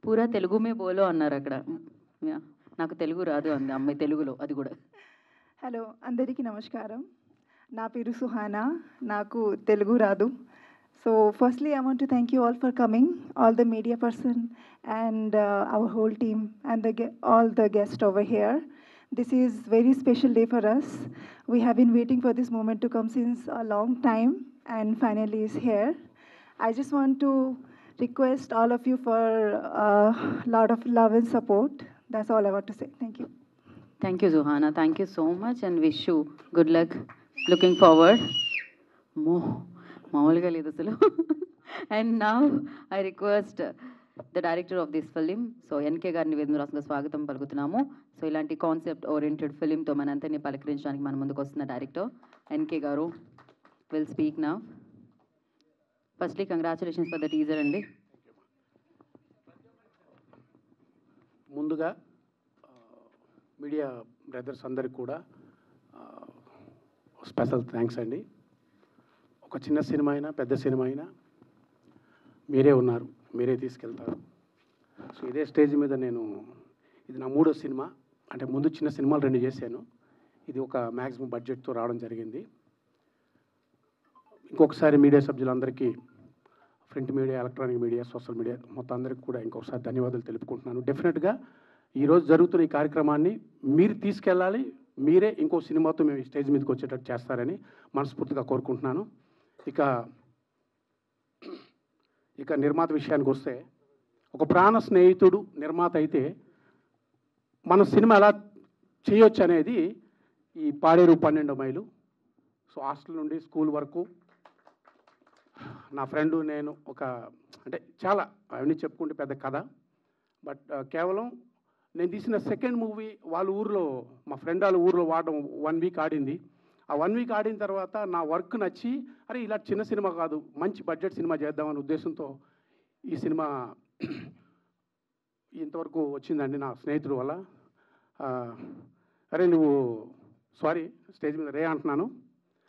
పూరా తెలుగు మే బోలో అన్నారు అక్కడ. నాకు తెలుగు రాదు అంది అమ్మాయి తెలుగులో, అది కూడా. హలో, అందరికీ నమస్కారం. నా పేరు సుహానా, నాకు తెలుగు రాదు. So firstly, I want to thank you all for coming, all the media person and our whole team and all the guests over here. This is very special day for us. We have been waiting for this moment to come since a long time and finally is here. I just want to request all of you for a lot of love and support. That's all I want to say. Thank you. Thank you, Zuhana. Thank you so much and wish you good luck. Looking forward. మామూలుగా లేదు అసలు. And now I request the director of this film, so NK గారిని వేదనరాసుగా స్వాగతం పలుకుతున్నాము. So ఇలాంటి concept oriented ఫిలింతో మనందరినీ పలకరించడానికి మన ముందుకు వస్తున్న డైరెక్టర్ ఎన్కే గారు will speak now. Firstly congratulations for the teaser అండి. ముందుగా మీడియా బ్రదర్స్ అందరికి కూడా స్పెషల్ థ్యాంక్స్ అండి. ఒక చిన్న సినిమా అయినా పెద్ద సినిమా అయినా మీరే ఉన్నారు, మీరే తీసుకెళ్తారు. సో ఇదే స్టేజ్ మీద ఇది నా 3వ సినిమా. అంటే ముందు చిన్న సినిమాలు 2 చేశాను, ఇది ఒక మ్యాక్సిమం బడ్జెట్తో రావడం జరిగింది. ఇంకొకసారి మీడియా సభ్యులందరికీ, print media, electronic media, social media మొత్తం అందరికీ కూడా ఇంకొకసారి ధన్యవాదాలు తెలుపుకుంటున్నాను. డెఫినెట్గా ఈరోజు జరుగుతున్న ఈ కార్యక్రమాన్ని మీరు తీసుకెళ్ళాలి, మీరే ఇంకో సినిమాతో మేము ఈ స్టేజ్ మీదకి వచ్చేటట్టు చేస్తారని మనస్ఫూర్తిగా కోరుకుంటున్నాను. ఇక నిర్మాత విషయానికి వస్తే, ఒక ప్రాణ స్నేహితుడు నిర్మాత అయితే మన సినిమా ఎలా చేయొచ్చు అనేది ఈ పాడేరు 12 మైలు. సో హాస్టల్ నుండి స్కూల్ వరకు నా ఫ్రెండు నేను అంటే చాలా అవన్నీ చెప్పుకుంటే పెద్ద కథ. బట్ కేవలం నేను తీసిన సెకండ్ మూవీ వాళ్ళ ఊర్లో, మా ఫ్రెండ్ వాళ్ళ ఊర్లో వాడడం 1 వీక్ ఆడింది. ఆ 1 వీక్ ఆడిన తర్వాత నా వర్క్ నచ్చి, అరే ఇలా చిన్న సినిమా కాదు, మంచి బడ్జెట్ సినిమా చేద్దామనే ఉద్దేశంతో ఈ సినిమా ఇంతవరకు వచ్చిందండి నా స్నేహితుడు వల్ల. అరే నువ్వు సారీ స్టేజ్ మీద రే అంటున్నాను,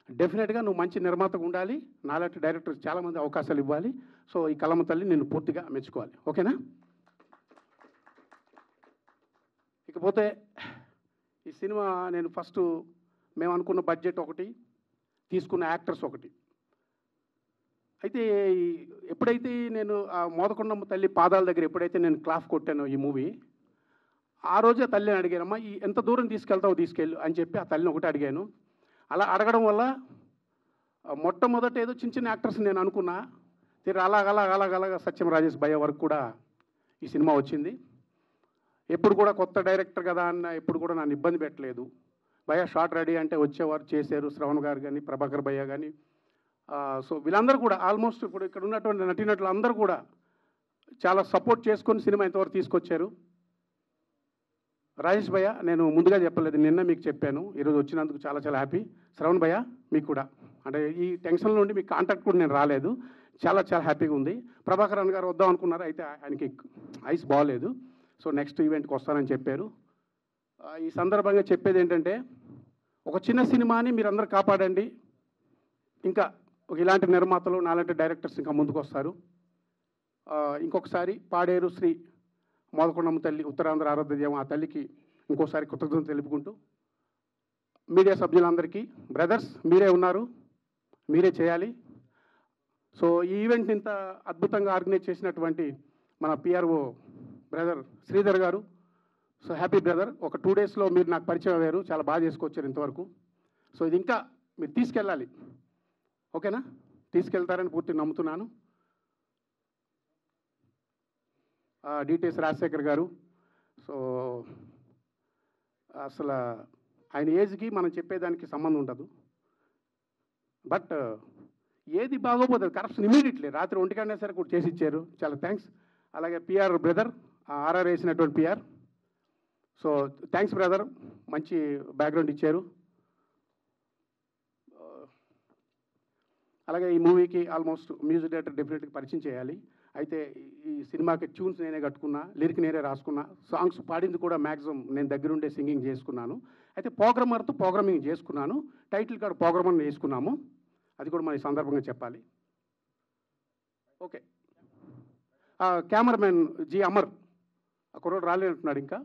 డెఫినెట్గా నువ్వు మంచి నిర్మాతగా ఉండాలి, నాలాంటి డైరెక్టర్స్ చాలామంది అవకాశాలు ఇవ్వాలి. సో ఈ కలమ్మ తల్లి నిన్ను పూర్తిగా మెచ్చుకోవాలి, ఓకేనా? ఇకపోతే ఈ సినిమా నేను ఫస్ట్ మేము అనుకున్న బడ్జెట్ ఒకటి, తీసుకున్న యాక్టర్స్ ఒకటి. అయితే ఎప్పుడైతే నేను మోదకొండమ్మ తల్లి పాదాల దగ్గర ఎప్పుడైతే నేను క్లాస్ కొట్టానో ఈ మూవీ, ఆ రోజే తల్లిని అడిగానమ్మా, ఎంత దూరం తీసుకెళ్తావు తీసుకెళ్ళు అని చెప్పి ఆ తల్లిని ఒకటి అడిగాను. అలా అడగడం వల్ల మొట్టమొదట ఏదో చిన్న చిన్న యాక్టర్స్ నేను అనుకున్నా, అలాగ సత్యం రాజేష్ భయ్య వరకు కూడా ఈ సినిమా వచ్చింది. ఎప్పుడు కూడా కొత్త డైరెక్టర్ కదా అన్న ఎప్పుడు కూడా నన్ను ఇబ్బంది పెట్టలేదు. భయ్య షార్ట్ రెడీ అంటే వచ్చేవారు, చేశారు. శ్రవణ్ గారు కానీ, ప్రభాకర్ భయ్య కానీ, సో వీళ్ళందరూ కూడా ఆల్మోస్ట్ ఇప్పుడు ఇక్కడ ఉన్నటువంటి నటీనటులు అందరూ కూడా చాలా సపోర్ట్ చేసుకొని సినిమా ఇంతవరకు తీసుకొచ్చారు. రాజేష్ భయ్య నేను ముందుగా చెప్పలేదు, నిన్న మీకు చెప్పాను, ఈరోజు వచ్చినందుకు చాలా చాలా హ్యాపీ. శ్రవణ్ భయ్య మీకు కూడా, అంటే ఈ టెన్షన్ నుండి మీకు కాంటాక్ట్ కూడా నేను రాలేదు, చాలా చాలా హ్యాపీగా ఉంది. ప్రభాకర్ అన్న గారు వద్దాం అనుకున్నారు, అయితే ఆయనకి ఐస్ బాగలేదు, సో నెక్స్ట్ ఈవెంట్కి వస్తానని చెప్పారు. ఈ సందర్భంగా చెప్పేది ఏంటంటే, ఒక చిన్న సినిమాని మీరందరూ కాపాడండి, ఇంకా ఇలాంటి నిర్మాతలు నాలాంటి డైరెక్టర్స్ ఇంకా ముందుకు వస్తారు. ఇంకొకసారి పాడేరు శ్రీ మోదకొండమ్మ తల్లి ఉత్తరాంధ్ర ఆరాధ్యం ఆ తల్లికి ఇంకోసారి కృతజ్ఞతలు తెలుపుకుంటూ, మీడియా సభ్యులందరికీ బ్రదర్స్ మీరే ఉన్నారు, మీరే చేయాలి. సో ఈ ఈవెంట్ని ఇంత అద్భుతంగా ఆర్గనైజ్ చేసినటువంటి మన పిఆర్ఓ బ్రదర్ శ్రీధర్ గారు, సో హ్యాపీ బ్రదర్. ఒక 2 డేస్లో మీరు నాకు పరిచయం అయ్యారు, చాలా బాగా చేసుకొచ్చారు ఇంతవరకు. సో ఇది ఇంకా మీరు తీసుకెళ్ళాలి, ఓకేనా? తీసుకెళ్తారని పూర్తిగా నమ్ముతున్నాను. డిటిఎస్ రాజశేఖర్ గారు, సో అసలు ఆయన ఏజ్కి మనం చెప్పేదానికి సంబంధం ఉండదు, బట్ ఏది బాగోపోతుంది కరప్షన్ ఇమీడియట్లీ రాత్రి 1 గంటనే సరే కూడా చేసి ఇచ్చారు, చాలా థ్యాంక్స్. అలాగే పిఆర్ బ్రదర్, ఆర్ఆర్ వేసినటువంటి పిఆర్, సో థ్యాంక్స్ బ్రదర్, మంచి బ్యాక్గ్రౌండ్ ఇచ్చారు. అలాగే ఈ మూవీకి ఆల్మోస్ట్ మ్యూజిక్ డైరెక్టర్ డెఫినెట్గా పరిచయం చేయాలి. అయితే ఈ సినిమాకి ట్యూన్స్ నేనే కట్టుకున్నా, లిరిక్ నేనే రాసుకున్నా, సాంగ్స్ పాడింది కూడా మ్యాక్సిమం నేను దగ్గరుండే సింగింగ్ చేసుకున్నాను. అయితే ప్రోగ్రామర్తో ప్రోగ్రామింగ్ చేసుకున్నాను, టైటిల్ కార్డ్ ప్రోగ్రామర్ని వేసుకున్నాము, అది కూడా మన ఈ సందర్భంగా చెప్పాలి. ఓకే, కెమెరామెన్ జి అమర్, ఆ కుర్రోడు రాలేనంటున్నాడు ఇంకా.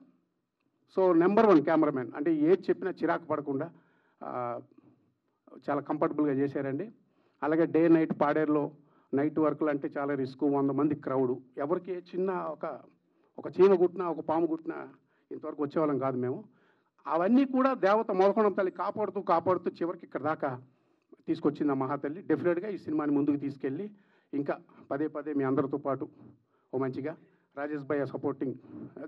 సో నెంబర్ 1 కెమెరామెన్, అంటే ఏది చెప్పినా చిరాకు పడకుండా చాలా కంఫర్టబుల్గా చేశారండి. అలాగే డే నైట్ పాడేరులో నైట్ వర్క్లు అంటే చాలా రిస్క్, 100 మంది క్రౌడు, ఎవరికి చిన్న ఒక చీమ కుట్టినా ఒక పాము కుట్టినా ఇంతవరకు వచ్చేవాళ్ళం కాదు మేము. అవన్నీ కూడా దేవత మొలకొండం తల్లి కాపాడుతూ చివరికి ఇక్కడ దాకా తీసుకొచ్చింది ఆ మహాతల్లి. డెఫినెట్గా ఈ సినిమాని ముందుకు తీసుకెళ్ళి ఇంకా పదే మీ అందరితో పాటు ఓ మంచిగా రాజేష్ భయ్య సపోర్టింగ్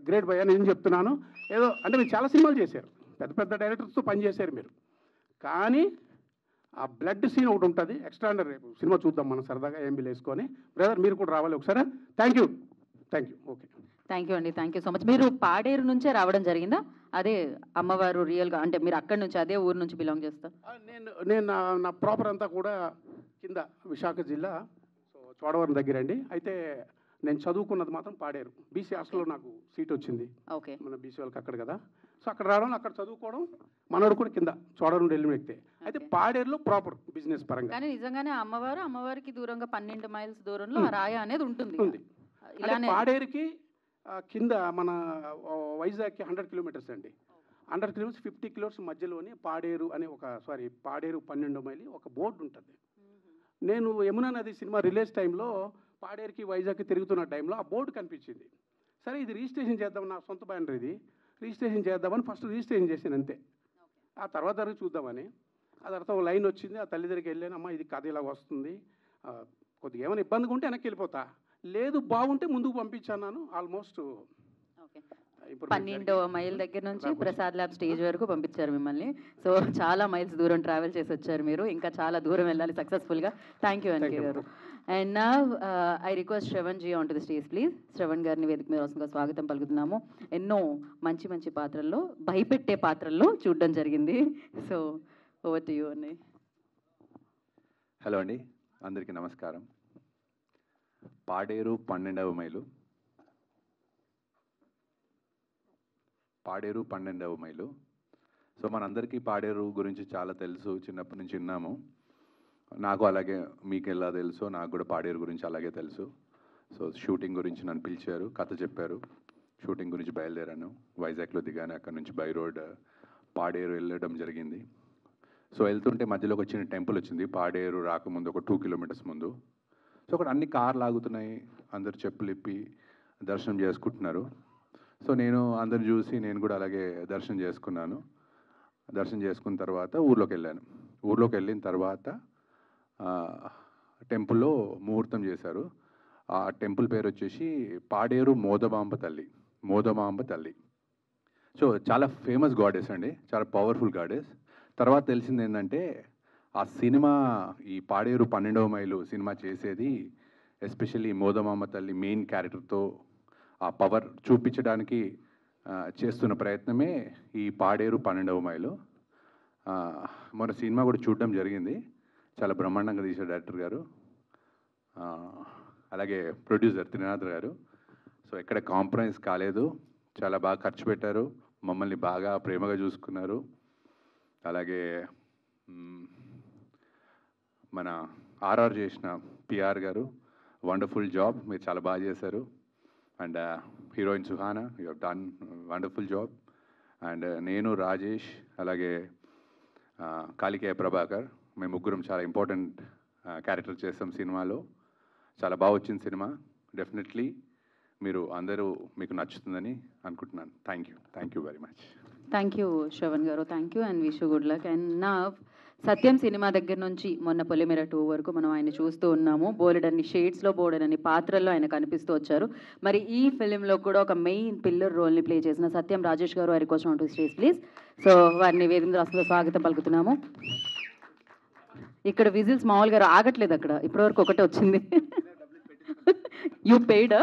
గ్రేట్ భయ్య. నేను చెప్తున్నాను ఏదో అంటే మీరు చాలా సినిమాలు చేశారు, పెద్ద డైరెక్టర్స్తో పనిచేశారు మీరు, కానీ ఆ బ్లడ్ సీన్ ఒకటి ఉంటుంది ఎక్స్ట్రాడనరీ. రేపు సినిమా చూద్దాం మనం సరదాగా ఎంబీలు వేసుకొని. బ్రదర్ మీరు కూడా రావాలి ఒకసారి. Thank you. Okay, thank you అండి, థ్యాంక్ యూ సో మచ్. మీరు పాడేరు నుంచే రావడం జరిగిందా? అదే అమ్మవారు రియల్గా అంటే మీరు అక్కడి నుంచి అదే ఊరు నుంచి బిలాంగ్ చేస్తారు? నేను నా ప్రాపర్ అంతా కూడా కింద విశాఖ జిల్లా, సో చోడవరం దగ్గర అండి. అయితే నేను చదువుకున్నది మాత్రం పాడేరు. బీసీ హాస్టల్లో నాకు సీట్ వచ్చింది. ఓకే, మన బీసీ వాళ్ళకి అక్కడ కదా. సో అక్కడ రావడం, అక్కడ చదువుకోవడం, మనోడు కూడా కింద చోడవరం ఢిల్లీ ఎక్కితే. అయితే పాడేరులో ప్రాపర్ బిజినెస్ పరంగా. కానీ నిజంగానే అమ్మవారికి దూరంగా 12 మైల్స్ దూరంలో ఆ రాయ అనేది ఉంటుంది. ఇలానే పాడేరుకి కింద మన వైజాగ్కి 100 కిలోమీటర్స్ అండి. 100 కిలోమీటర్స్ 50 కిలోమీటర్స్ మధ్యలోనే పాడేరు అనే పాడేరు 12 మైలు ఒక బోర్డు ఉంటుంది. నేను యమునా నది సినిమా రిలీజ్ టైంలో పాడేరుకి వైజాగ్కి తిరుగుతున్న టైంలో ఆ బోర్డు కనిపించింది. సరే ఇది రిజిస్ట్రేషన్ చేద్దాం, నా సొంత బ్యానర్ ఇది, రిజిస్ట్రేషన్ చేద్దామని ఫస్ట్ రిజిస్ట్రేషన్ చేశాను అంతే. ఆ తర్వాత చూద్దామని. ఆ తర్వాత ఒక లైన్ వచ్చింది, ఆ తల్లి దగ్గరికి వెళ్ళాను, అమ్మ ఇది కథ ఇలా వస్తుంది, కొద్దిగా ఏమైనా ఇబ్బందిగా ఉంటే వెనక్కి వెళ్ళిపోతా, లేదు బాగుంటే ముందుకు పంపించాను. ఆల్మోస్ట్ 12వ మైల్ దగ్గర నుంచి ప్రసాద్ ల్యాబ్ స్టేజ్ వరకు పంపించారు మిమ్మల్ని. సో చాలా మైల్స్ దూరం ట్రావెల్ చేసి వచ్చారు మీరు, ఇంకా చాలా దూరం వెళ్ళాలి సక్సెస్ఫుల్గా. థ్యాంక్ యూ ఎన్కే గారు. అండ్ నా I request Shravan ji on to the stage please. Shravan గారిని వేదిక మీద వస్తుందిగా స్వాగతం పలుకుతున్నాము. ఎన్నో మంచి పాత్రల్లో, భయపెట్టే పాత్రల్లో చూడడం జరిగింది. సో ఓవర్ టు యూ అండి. హలో అండి, అందరికీ నమస్కారం. పాడేరు 12వ మైలు. సో మనందరికీ పాడేరు గురించి చాలా తెలుసు, చిన్నప్పటి నుంచి విన్నాము. నాకు అలాగే మీకు ఎలా తెలుసో నాకు కూడా పాడేరు గురించి అలాగే తెలుసు. సో షూటింగ్ గురించి నన్ను పిలిచారు, కథ చెప్పారు, షూటింగ్ గురించి బయలుదేరాను. వైజాగ్లో దిగాను, అక్కడ నుంచి బై రోడ్ పాడేరు వెళ్ళడం జరిగింది. సో వెళ్తుంటే మధ్యలో ఒక చిన్న టెంపుల్ వచ్చింది, పాడేరు రాకముందు ఒక 2 కిలోమీటర్స్ ముందు. సో అక్కడ అన్ని కార్లు ఆగుతున్నాయి, అందరు చెప్పులు ఇప్పి దర్శనం చేసుకుంటున్నారు. సో నేను అందరిని చూసి నేను కూడా అలాగే దర్శనం చేసుకున్నాను. దర్శనం చేసుకున్న తర్వాత ఊర్లోకి వెళ్ళిన తర్వాత టెంపుల్లో ముహూర్తం చేశారు. ఆ టెంపుల్ పేరు వచ్చేసి పాడేరు మోదమాంబ తల్లి. సో చాలా ఫేమస్ గాడెస్ అండి, చాలా పవర్ఫుల్ గాడెస్. తర్వాత తెలిసింది ఏంటంటే ఆ సినిమా, ఈ పాడేరు 12వ మైలు సినిమా చేసేది ఎస్పెషల్లీ మోదమాంబ తల్లి మెయిన్ క్యారెక్టర్తో ఆ పవర్ చూపించడానికి చేస్తున్న ప్రయత్నమే ఈ పాడేరు 12వ మైలు. మన సినిమా కూడా చూడడం జరిగింది, చాలా బ్రహ్మాండంగా తీశారు డైరెక్టర్ గారు, అలాగే ప్రొడ్యూసర్ త్రినాథ్ గారు. సో ఎక్కడ కాంప్రమైజ్ కాలేదు, చాలా బాగా ఖర్చు పెట్టారు, మమ్మల్ని బాగా ప్రేమగా చూసుకున్నారు. అలాగే మన ఆర్ఆర్ చేసిన పిఆర్ గారు వండర్ఫుల్ జాబ్, మీరు చాలా బాగా చేశారు. And heroine Suhana, you have done wonderful job. And నేను, రాజేష్, అలాగే కాళికేయ ప్రభాకర్, మేము ముగ్గురం చాలా ఇంపార్టెంట్ క్యారెక్టర్ చేస్తాం సినిమాలో. చాలా బాగా వచ్చింది సినిమా. డెఫినెట్లీ మీకు నచ్చుతుందని అనుకుంటున్నాను. Thank you very much. Thank you Shravan గారు, thank you and wish you good luck. And నా సత్యం సినిమా దగ్గర నుంచి మొన్న పొలిమేర 2 వరకు మనం ఆయన చూస్తూ ఉన్నాము. బోలెడన్ని షేడ్స్లో, బోలెడన్ని పాత్రల్లో ఆయన కనిపిస్తూ వచ్చారు. మరి ఈ ఫిలింలో కూడా ఒక మెయిన్ పిల్లర్ రోల్ని ప్లే చేసిన సత్యం రాజేష్ గారు వారి కోసం టు స్టేజ్ ప్లీజ్. సో వారిని వేదిక రాష్ట్రంలో స్వాగతం పలుకుతున్నాము. ఇక్కడ విజిల్స్ మామూలుగా ఆగట్లేదు, అక్కడ ఇప్పటివరకు ఒకటే వచ్చింది. యూ పెయిడా?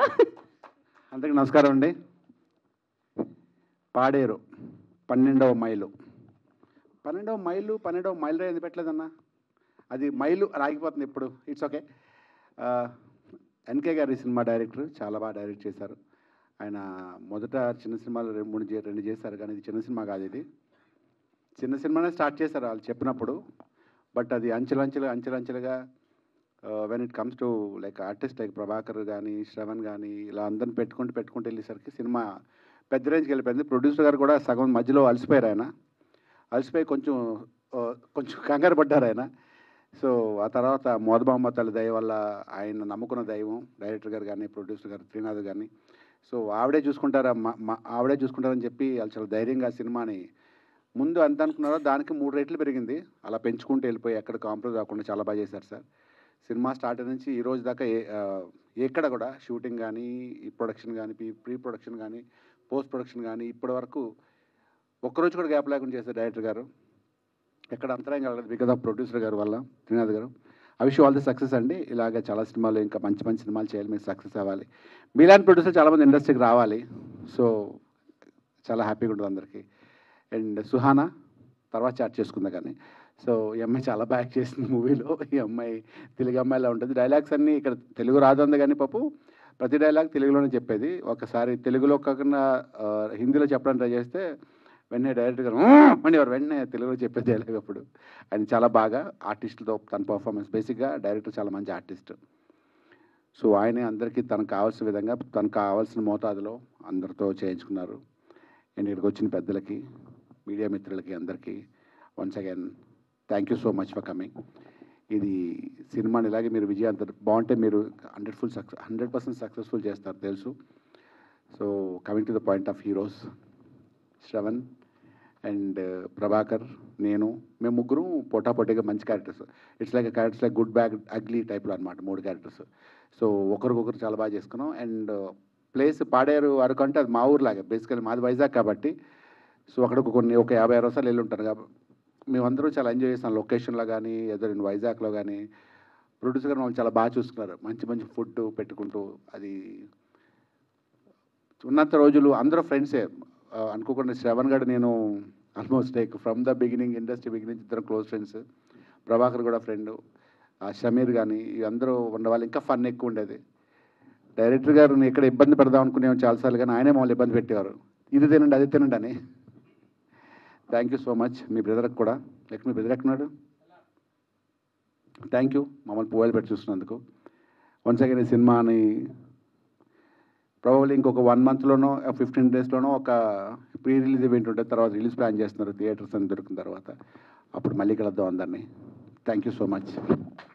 అందరికీ నమస్కారం అండి. పాడేరు 12వ మైలు 12వ మైలు ఎందుకు పెట్టలేదన్నా? అది మైలు రాగిపోతుంది ఇప్పుడు. It's okay. ఎన్కే గారి సినిమా డైరెక్టర్, చాలా బాగా డైరెక్ట్ చేశారు. ఆయన మొదట చిన్న సినిమాలు 2 చేశారు, కానీ ఇది చిన్న సినిమా కాదు. ఇది చిన్న సినిమానే స్టార్ట్ చేశారు వాళ్ళు చెప్పినప్పుడు. బట్ అది అంచెలంచెలుగా when it comes to like artist like Prabhakar కానీ శ్రవణ్ కానీ ఇలా అందరిని పెట్టుకుంటూ వెళ్ళేసరికి సినిమా పెద్ద రేంజ్కి వెళ్ళిపోయింది. ప్రొడ్యూసర్ గారు కూడా సగం మధ్యలో అలసిపోయారు. ఆయన అలసిపోయి కొంచెం కంగారు పడ్డారు ఆయన. సో ఆ తర్వాత మోదబామ్మ తల్లి దయ వల్ల ఆయన నమ్ముకున్న దైవం డైరెక్టర్ గారు కానీ ప్రొడ్యూసర్ గారు త్రినాథ్ కానీ, సో ఆవిడే చూసుకుంటారని చెప్పి వాళ్ళు చాలా ధైర్యంగా సినిమాని ముందు ఎంత అనుకున్నారో దానికి 3 రెట్లు పెరిగింది. అలా పెంచుకుంటూ వెళ్ళిపోయి ఎక్కడ కాంప్రమైజ్ అవ్వకుండా చాలా బాగా చేశారు సార్. సినిమా స్టార్ట్ నుంచి ఈ రోజు దాకా ఎక్కడ కూడా షూటింగ్ కానీ, ఈ ప్రొడక్షన్ కానీ, ప్రీ ప్రొడక్షన్ కానీ, పోస్ట్ ప్రొడక్షన్ కానీ ఇప్పటి వరకు ఒక్కరోజు కూడా గ్యాప్ లేకుండా చేశారు డైరెక్టర్ గారు. ఎక్కడ అంతరాయం కలగదు బికాజ్ ఆఫ్ ప్రొడ్యూసర్ గారు వల్ల, త్రినాథ్ గారు. I wish all the success అండి. ఇలాగ చాలా సినిమాలు ఇంకా మంచి మంచి సినిమాలు చేయాలి, మీరు సక్సెస్ అవ్వాలి. మీలాంటి ప్రొడ్యూసర్ చాలామంది ఇండస్ట్రీకి రావాలి. సో చాలా హ్యాపీగా ఉంటుంది అందరికీ. అండ్ సుహానా తర్వాత చాట్ చేసుకుందా కానీ, సో ఈ అమ్మాయి చాలా బాగా యాక్ట్ చేసింది మూవీలో. ఈ అమ్మాయి తెలుగు అమ్మాయిలా ఉంటుంది. డైలాగ్స్ అన్నీ ఇక్కడ తెలుగు రాదు అంది కానీ పాపు ప్రతి డైలాగ్ తెలుగులోనే చెప్పేది. ఒకసారి తెలుగులో కాకుండా హిందీలో చెప్పడానికి ట్రై చేస్తే వెంటనే డైరెక్టర్ గారు అనేవారు, వెంటనే తెలుగులో చెప్పే డైలాగ్. అప్పుడు ఆయన చాలా బాగా ఆర్టిస్టులతో తన పర్ఫార్మెన్స్, బేసిక్గా డైరెక్టర్ చాలా మంచి ఆర్టిస్ట్. సో ఆయనే అందరికీ తనకు కావాల్సిన విధంగా తనకు కావాల్సిన మోతాదులో అందరితో చేయించుకున్నారు. అండ్ ఇక్కడికి వచ్చిన పెద్దలకి, మీడియా మిత్రులకి అందరికీ once again thank you so much for coming. ఇది సినిమాని ఇలాగే మీరు విజయవంతం బాగుంటే మీరు 100% సక్సెస్ఫుల్ చేస్తారు తెలుసు. So coming to the point of heroes, Shravan and Prabhakar, మేము ముగ్గురు పోటాపోటీగా మంచి characters. It's like good bad ugly టైప్లో అనమాట, 3 క్యారెక్టర్స్. సో ఒకరికొకరు చాలా బాగా చేసుకున్నాం. అండ్ ప్లేస్ పాడేరు అరకు అంటే అది మా ఊర్లాగా, బేసికల్లీ మాది వైజాగ్ కాబట్టి. సో అక్కడ ఒక 50-60 సార్లు వెళ్ళి ఉంటాను కాబట్టి మేమందరూ చాలా ఎంజాయ్ చేస్తాం. లొకేషన్లో కానీ ఏదో వైజాగ్లో కానీ ప్రొడ్యూసర్ గారు వాళ్ళు చాలా బాగా చూసుకున్నారు. మంచి మంచి ఫుడ్ పెట్టుకుంటూ, అది ఉన్నంత రోజులు అందరూ ఫ్రెండ్సే. అనుకోకుండా శ్రవణ్ గారు నేను almost like from the beginning, industry beginning ఇద్దరు క్లోజ్ ఫ్రెండ్స్. ప్రభాకర్ కూడా ఫ్రెండ్, షమీర్ కానీ అందరూ ఉండేవాళ్ళు. ఇంకా ఫన్ ఎక్కువ ఉండేది. డైరెక్టర్ గారు ఇక్కడ ఇబ్బంది పెడదాం అనుకునేమో చాలాసార్లు, కానీ ఆయనే మమ్మల్ని ఇబ్బంది పెట్టేవారు, ఇది తినండి అది తినండి అని. Thank you so much. మీ బ్రదర్కి కూడా, మీ బ్రదర్ ఎక్కడున్నాడు? థ్యాంక్ యూ మమ్మల్ని పోవాలి పెట్టి చూస్తున్నందుకు. వన్స్ అగైన్ ఈ సినిమాని ప్రాబబ్లీ ఇంకొక 1 మంత్లోనో 15 డేస్లోనో ఒక ప్రీ రిలీజ్ ఈవెంట్ ఉంటుంది. తర్వాత రిలీజ్ ప్లాన్ చేస్తున్నారు థియేటర్స్ అని దొరికిన తర్వాత. అప్పుడు మళ్ళీ కలుద్దాం అందరినీ. Thank you so much.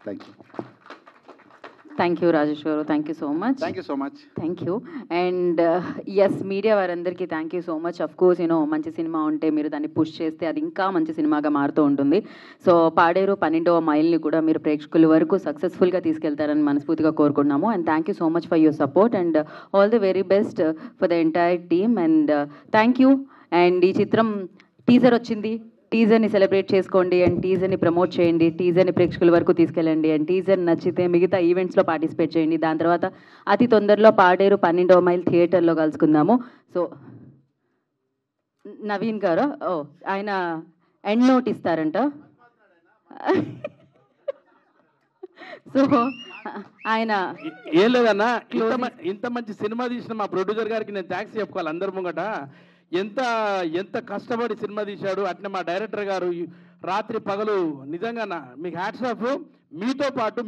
Thank you. Thank you Rajesh గారు, thank you so much. Thank you so much. Thank you. And yes, media వారందరికీ thank you so much. Of course మంచి సినిమా ఉంటే మీరు దాన్ని పుష్ చేస్తే అది ఇంకా మంచి సినిమాగా మారుతూ ఉంటుంది. సో పాడేరు 12వ మైల్ని కూడా మీరు ప్రేక్షకుల వరకు సక్సెస్ఫుల్గా తీసుకెళ్తారని మనస్ఫూర్తిగా కోరుకుంటున్నాము. And thank you so much for your support and all the very best for the entire team. And thank you. And ఈ చిత్రం టీజర్ వచ్చింది, టీజర్ని సెలబ్రేట్ చేసుకోండి అండ్ టీజర్ని ప్రమోట్ చేయండి, టీజర్ని ప్రేక్షకుల వరకు తీసుకెళ్ళండి అండ్ టీజర్ నచ్చితే మిగతా ఈవెంట్స్లో పార్టిసిపేట్ చేయండి. దాని తర్వాత అతి తొందరలో పాడేరు 12వ మైల్ థియేటర్లో కలుసుకుందాము. సో నవీన్ గారు ఆయన ఎండ్ నోట్ ఇస్తారంట. సో ఆయన ఏం లేదన్నా, ఇంత మంచి సినిమా తీసిన మా ప్రొడ్యూసర్ గారికి నేను థ్యాంక్స్ చెప్పుకోవాలి అందరి ముంగట. ఎంత కష్టపడి సినిమా తీశాడు. అట్నే మా డైరెక్టర్ గారు రాత్రి పగలు, నిజంగా మీకు హ్యాట్స్ ఆఫ్. మీతో పాటు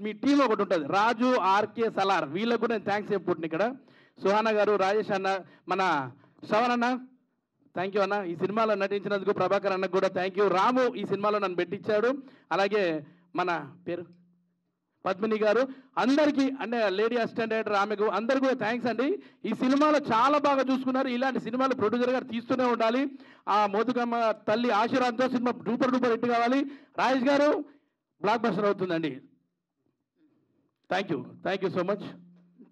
మీ టీం ఒకటి ఉంటుంది, రాజు, ఆర్కే, సలార్, వీళ్ళకు కూడా నేను థ్యాంక్స్ చెప్పుకుంటున్నాను ఇక్కడ. సుహానా గారు, రాజేష్ అన్న, మన శ్రవణ్ అన్న థ్యాంక్ యూ అన్న. ఈ సినిమాలో నటించినందుకు ప్రభాకర్ అన్నకు కూడా థ్యాంక్ యూ. రాము ఈ సినిమాలో నన్ను పెట్టించాడు. అలాగే మన పేరు పద్మిని గారు, అందరికీ అంటే లేడీ అసిస్టెంట్ డైరెక్టర్ ఆమెకు అందరికీ కూడా థ్యాంక్స్ అండి. ఈ సినిమాలో చాలా బాగా చూసుకున్నారు. ఇలాంటి సినిమాలు ప్రొడ్యూసర్ గారు తీస్తూనే ఉండాలి. ఆ మోదుకమ్మ తల్లి ఆశీర్వాదంతో సినిమా డూపర్ హిట్ కావాలి. రాజేష్ గారు బ్లాక్ బస్టర్ అవుతుందండి. Thank you so much.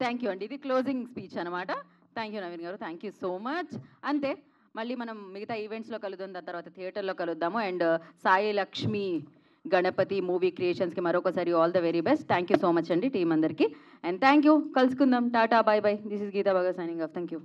Thank you అండి. ఇది క్లోజింగ్ స్పీచ్ అనమాట. థ్యాంక్ యూ నవీన్ గారు, థ్యాంక్ యూ సో మచ్. అంతే, మళ్ళీ మనం మిగతా ఈవెంట్స్లో కలుద్దాం, దాని తర్వాత థియేటర్లో కలుద్దాము. అండ్ సాయి లక్ష్మి గణపతి మూవీ క్రియేషన్స్కి మరొకసారి all the very best. Thank you so much అండి టీం అందరికీ. And thank you. కలుసుకుందాం. Tata, bye bye. This is Geetha బాగా సైనింగ్ ఆఫ్. Thank you.